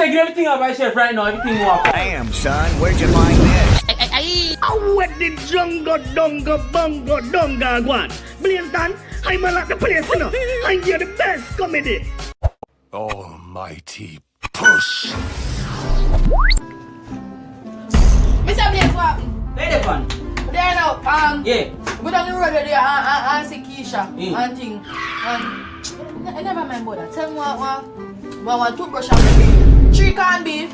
say give everything up by chef right now, everything walk. Damn, son, where'd you find this? How wet the jungle dunga bunga dunga one? Blaze done. I'm a lot the place, you know. I hear the best comedy. Almighty push. Mr. Blaze, what? Lay the pan. There now, Yeah. we don't know whether they and see Keisha Mm. and thing. And never mind about that. Tell me one toothbrush and 3 canned beef,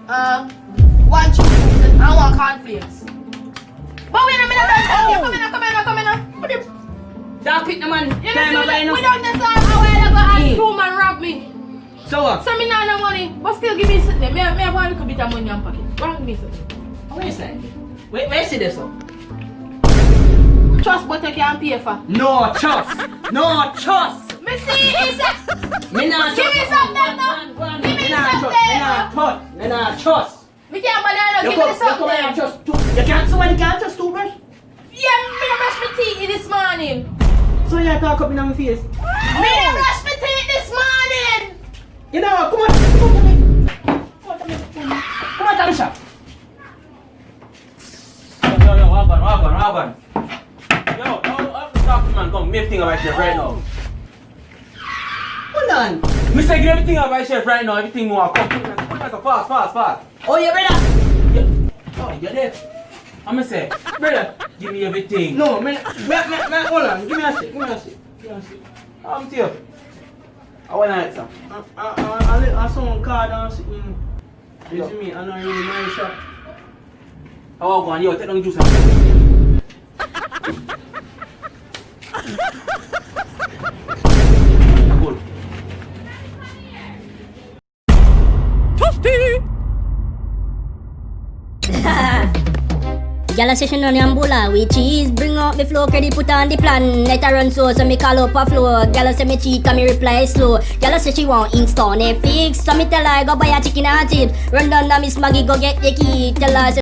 1 chicken and 1 cornflakes. But wait a minute, come in. That pick the man. You Time know, of buying we up. don't just a while ago and Mm. 2 man rob me. So what? So me not no money, but still give me something. Me have one little bit of money in my pocket. Go and give me something. Where is that? Where see this up? Trust but you can't pay for. No trust. No trust. Me see it's a... Me not Give trust. me something now. Give me something. Me not trust. Me can't buy that. You Give me come and something. trust two. You can't. Somebody can't trust toothbrush. Yeah, me don't brush my teeth this morning. So you talk up in my face. Me don't brush my teeth this morning. You know what? Come on to me. Come on to the shop. Yo, walk on. Yo, talk to man, come, make everything about chef right now. Hold on. Me say give everything about chef right now, everything walk. Come, fast. Oh, yeah, brother. Oh, you're there. I'ma say, brother, give me everything. No, man, hold on, give me a shit. I'm to you. I want to add some. I saw one card and sitting. You see me, I know really nice shop. I want one, yo, take down the juice. Good. Gyal a session on Yambula with cheese. Bring out me flow, credit put on the plan. Let her run so me call up a flow. Gyal a say me cheat and me reply slow. Gyal a say she want Insta Netflix. So me tell her go buy a chicken and chips. Run down to Miss Maggie go get the key. Tell her say